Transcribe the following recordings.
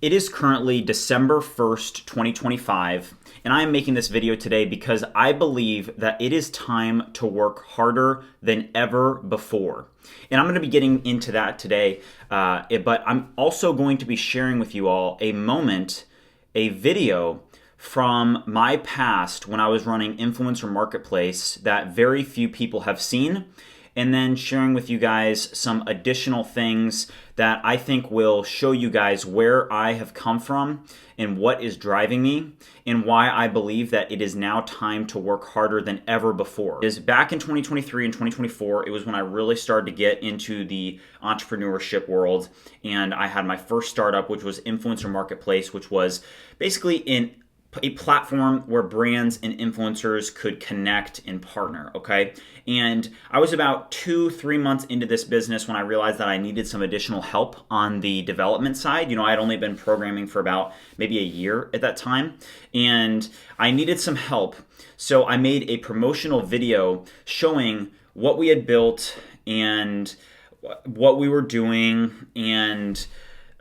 It is currently December 1st, 2025, and I am making this video today because I believe that it is time to work harder than ever before. And I'm going to be getting into that today, but I'm also going to be sharing with you all a video from my past when I was running Influencer Marketplace that very few people have seen, and then sharing with you guys some additional things that I think will show you guys where I have come from and what is driving me and why I believe that it is now time to work harder than ever before. Is back in 2023 and 2024, it was when I really started to get into the entrepreneurship world, and I had my first startup, which was Influencer Marketplace, which was basically a platform where brands and influencers could connect and partner, okay? And I was about 2-3 months into this business when I realized that I needed some additional help on the development side. You know, I had only been programming for about maybe a year at that time, and I needed some help. So I made a promotional video showing what we had built and what we were doing, and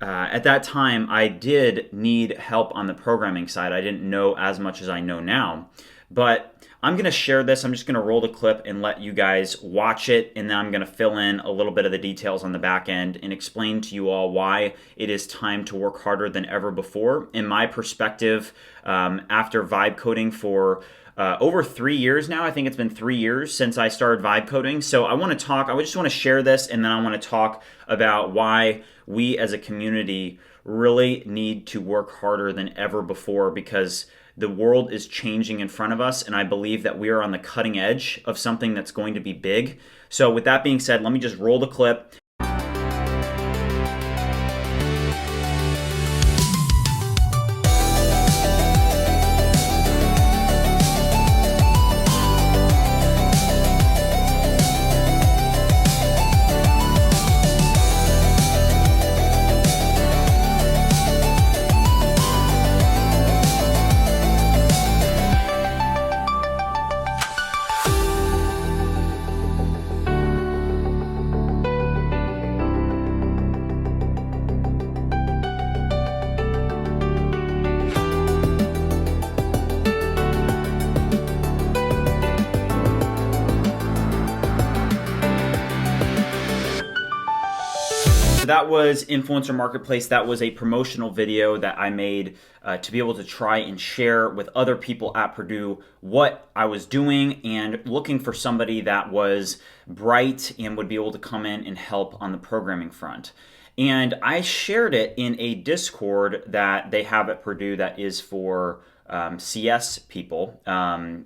at that time, I did need help on the programming side. I didn't know as much as I know now. But I'm going to share this. I'm just going to roll the clip and let you guys watch it. And then I'm going to fill in a little bit of the details on the back end and explain to you all why it is time to work harder than ever before. In my perspective, after vibe coding for over 3 years now. I think it's been 3 years since I started vibe coding. So I just want to share this, and then I want to talk about why we as a community really need to work harder than ever before, because the world is changing in front of us, and I believe that we are on the cutting edge of something that's going to be big. So with that being said, let me just roll the clip. That was Influencer Marketplace. That was a promotional video that I made to be able to try and share with other people at Purdue what I was doing, and looking for somebody that was bright and would be able to come in and help on the programming front. And I shared it in a Discord that they have at Purdue that is for CS people.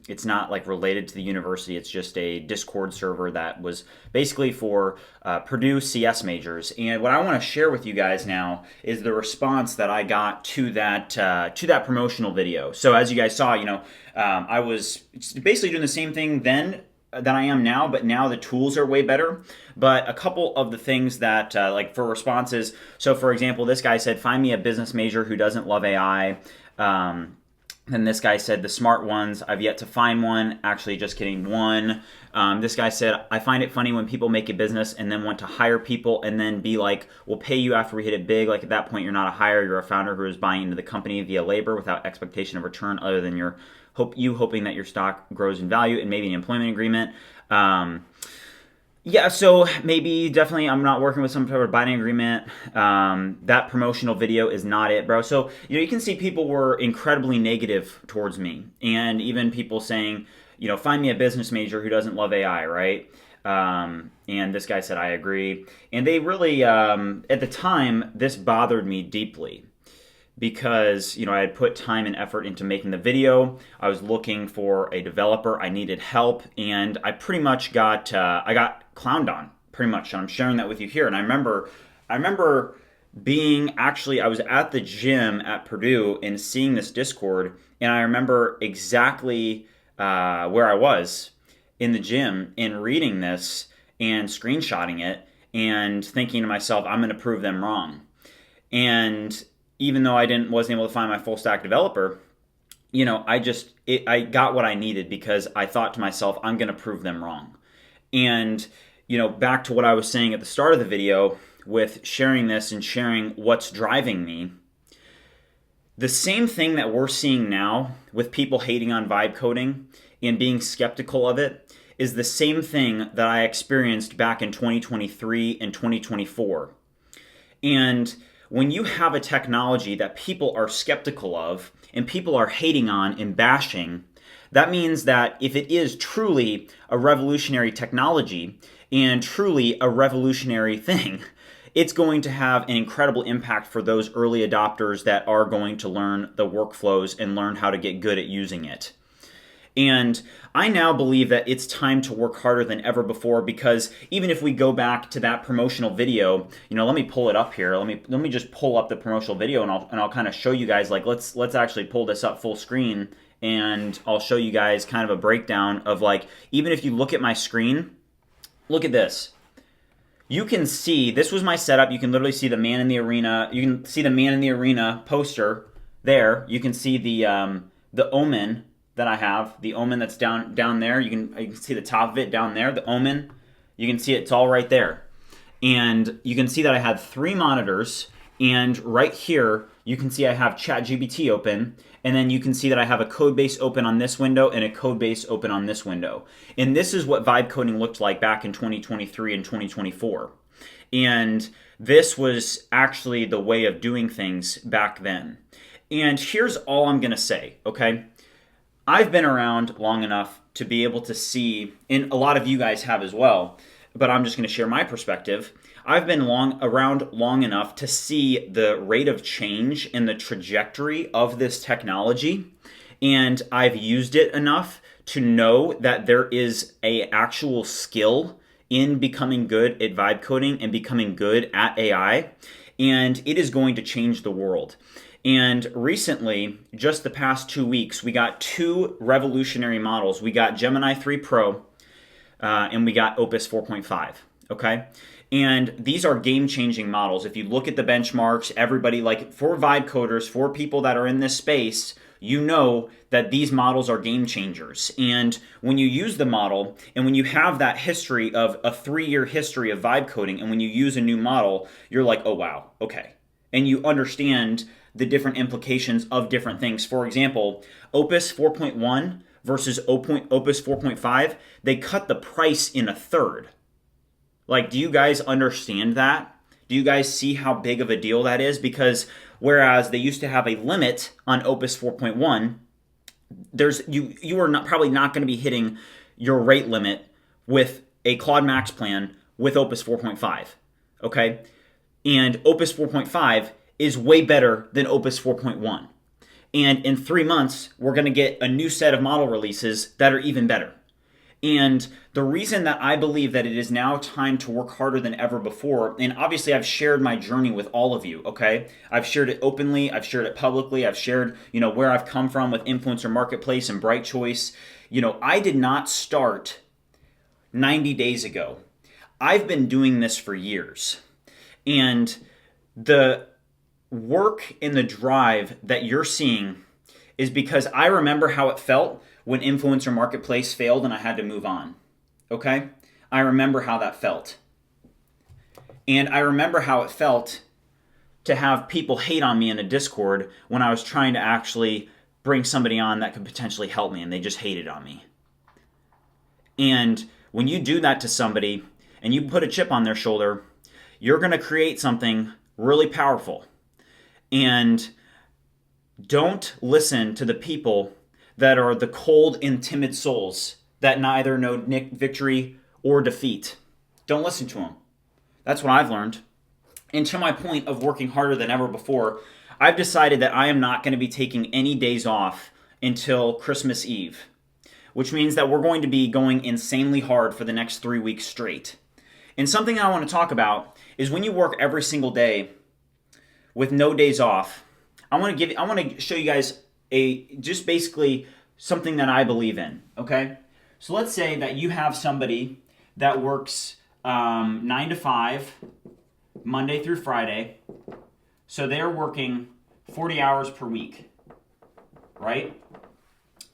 It's not like related to the university. It's just a Discord server that was basically for Purdue CS majors. And what I want to share with you guys now is the response that I got to that promotional video. So as you guys saw, I was basically doing the same thing then that I am now, but now the tools are way better. But a couple of the things that like for responses, so for example, this guy said, find me a business major who doesn't love AI. Then this guy said, the smart ones, I've yet to find one. Actually, just kidding, one. This guy said, I find it funny when people make a business and then want to hire people and then be like, we'll pay you after we hit it big. Like at that point, you're not a hire, you're a founder who is buying into the company via labor without expectation of return other than hoping that your stock grows in value and maybe an employment agreement. Yeah, so maybe definitely I'm not working with some type of binding agreement. That promotional video is not it, bro. So, you can see people were incredibly negative towards me. And even people saying, find me a business major who doesn't love AI, right? And this guy said, I agree. And they really, at the time, this bothered me deeply. Because I had put time and effort into making the video. I was looking for a developer. I needed help, and I pretty much got clowned on, pretty much. And I'm sharing that with you here. And I remember I was at the gym at Purdue and seeing this Discord, and I remember exactly where I was in the gym and reading this and screenshotting it and thinking to myself, I'm going to prove them wrong. And even though I wasn't able to find my full stack developer, I got what I needed because I thought to myself, I'm going to prove them wrong. And, back to what I was saying at the start of the video with sharing this and sharing what's driving me, The same thing that we're seeing now with people hating on vibe coding and being skeptical of it is the same thing that I experienced back in 2023 and 2024. And when you have a technology that people are skeptical of and people are hating on and bashing, that means that if it is truly a revolutionary technology and truly a revolutionary thing, it's going to have an incredible impact for those early adopters that are going to learn the workflows and learn how to get good at using it. And I now believe that it's time to work harder than ever before, because even if we go back to that promotional video, let me pull it up here. Let me just pull up the promotional video, and I'll kind of show you guys, like, let's actually pull this up full screen, and I'll show you guys kind of a breakdown of, like, even if you look at my screen, look at this. You can see, this was my setup. You can literally see the Man in the Arena. You can see the Man in the Arena poster there. You can see the Omen that I have, the Omen that's down there. You can see the top of it down there, the Omen. You can see it's all right there. And you can see that I had 3 monitors, and right here you can see I have ChatGPT open, and then you can see that I have a code base open on this window and a code base open on this window. And this is what vibe coding looked like back in 2023 and 2024. And this was actually the way of doing things back then. And here's all I'm gonna say, okay? I've been around long enough to be able to see, and a lot of you guys have as well, but I'm just going to share my perspective. I've been around long enough to see the rate of change and the trajectory of this technology, and I've used it enough to know that there is an actual skill in becoming good at vibe coding and becoming good at AI, and it is going to change the world. And recently, just the past 2 weeks, we got 2 revolutionary models. We got Gemini 3 Pro and we got Opus 4.5, okay? And these are game-changing models. If you look at the benchmarks, everybody, like, for vibe coders, for people that are in this space, you know that these models are game changers. And when you use the model, and when you have that history of a 3-year history of vibe coding, and when you use a new model, you're like, oh wow, okay. And you understand the different implications of different things. For example, Opus 4.1 versus Opus 4.5, they cut the price in a third. Like, do you guys understand that? Do you guys see how big of a deal that is? Because whereas they used to have a limit on Opus 4.1, you are probably not going to be hitting your rate limit with a Claude Max plan with Opus 4.5, okay? And Opus 4.5 is way better than Opus 4.1. And in 3 months, we're going to get a new set of model releases that are even better. And the reason that I believe that it is now time to work harder than ever before, and obviously I've shared my journey with all of you, okay? I've shared it openly, I've shared it publicly, I've shared, where I've come from with Influencer Marketplace and Bright Choice. I did not start 90 days ago. I've been doing this for years. And the work and the drive that you're seeing is because I remember how it felt when Influencer Marketplace failed and I had to move on, okay? I remember how that felt. And I remember how it felt to have people hate on me in a Discord when I was trying to actually bring somebody on that could potentially help me, and they just hated on me. And when you do that to somebody and you put a chip on their shoulder, you're going to create something really powerful. And don't listen to the people that are the cold and timid souls that neither know victory or defeat. Don't listen to them. That's what I've learned. And to my point of working harder than ever before, I've decided that I am not going to be taking any days off until Christmas Eve, which means that we're going to be going insanely hard for the next 3 weeks straight. And something I want to talk about is when you work every single day with no days off, I want to show you guys just basically something that I believe in, okay? So let's say that you have somebody that works 9 to 5, Monday through Friday. So they're working 40 hours per week, right?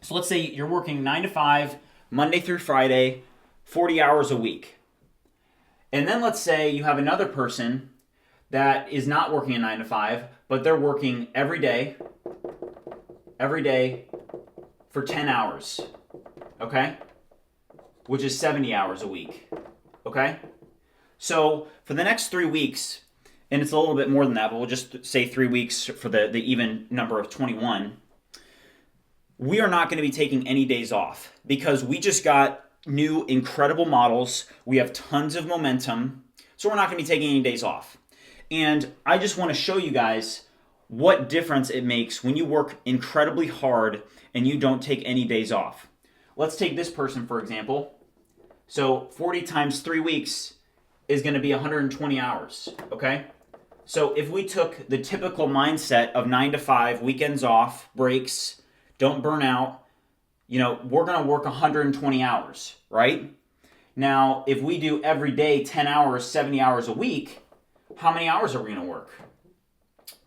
So let's say you're working 9 to 5, Monday through Friday, 40 hours a week. And then let's say you have another person that is not working a 9 to 5, but they're working every day every day for 10 hours, okay? Which is 70 hours a week, okay? So for the next 3 weeks, and it's a little bit more than that, but we'll just say 3 weeks for the even number of 21, we are not going to be taking any days off because we just got new incredible models. We have tons of momentum, so we're not going to be taking any days off. And I just want to show you guys what difference it makes when you work incredibly hard and you don't take any days off. Let's take this person, for example. So 40 times 3 weeks is going to be 120 hours, okay? So if we took the typical mindset of 9 to 5, weekends off, breaks, don't burn out, we're going to work 120 hours, right? Now, if we do every day 10 hours, 70 hours a week, how many hours are we going to work?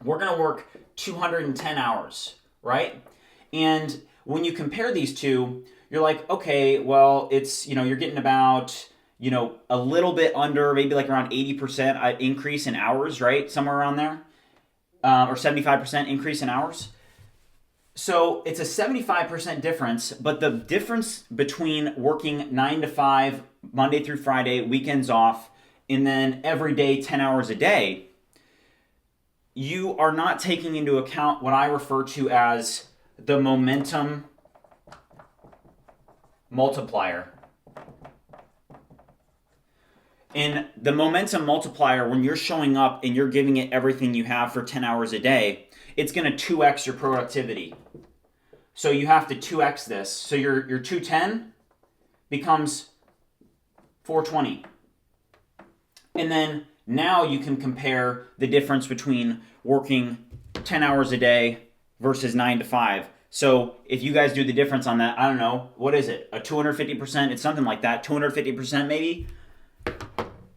We're going to work 210 hours, right? And when you compare these two, you're like, okay, well, it's, you're getting about, a little bit under, maybe like around 80% increase in hours, right? Somewhere around there, or 75% increase in hours. So it's a 75% difference, but the difference between working 9 to 5, Monday through Friday, weekends off, and then every day 10 hours a day, you are not taking into account what I refer to as the momentum multiplier. And the momentum multiplier, when you're showing up and you're giving it everything you have for 10 hours a day, it's going to 2x your productivity. So you have to 2x this. So your 210 becomes 420. And then now you can compare the difference between working 10 hours a day versus 9 to 5. So if you guys do the difference on that, I don't know, what is it? A 250%? It's something like that, 250% maybe.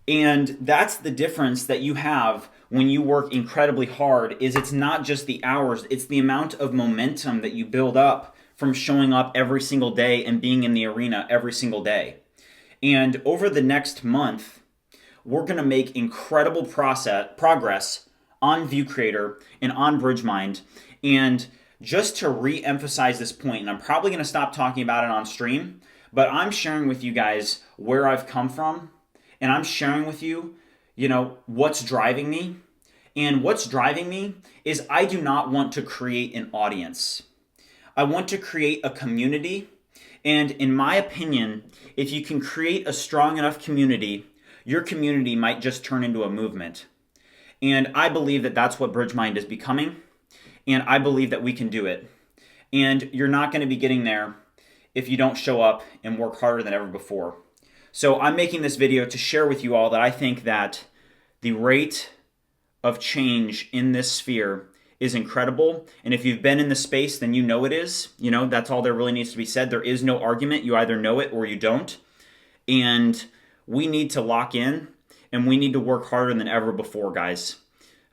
And that's the difference that you have when you work incredibly hard, is it's not just the hours, it's the amount of momentum that you build up from showing up every single day and being in the arena every single day. And over the next month, we're going to make incredible progress on ViewCreator and on BridgeMind. And just to re-emphasize this point, and I'm probably going to stop talking about it on stream, but I'm sharing with you guys where I've come from, and I'm sharing with you, what's driving me. And what's driving me is I do not want to create an audience. I want to create a community. And in my opinion, if you can create a strong enough community, your community might just turn into a movement. And I believe that that's what BridgeMind is becoming. And I believe that we can do it. And you're not going to be getting there if you don't show up and work harder than ever before. So I'm making this video to share with you all that I think that the rate of change in this sphere is incredible. And if you've been in the space, then you know it is. That's all there really needs to be said. There is no argument. You either know it or you don't. And we need to lock in, and we need to work harder than ever before, guys.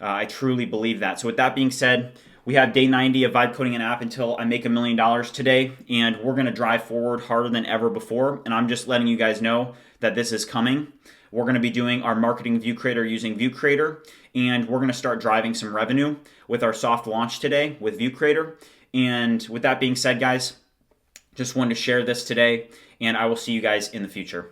I truly believe that. So with that being said, we have day 90 of vibe coding an app until I make $1 million today, and we're going to drive forward harder than ever before. And I'm just letting you guys know that this is coming. We're going to be doing our marketing ViewCreator using ViewCreator, and we're going to start driving some revenue with our soft launch today with ViewCreator. And with that being said, guys, just wanted to share this today, and I will see you guys in the future.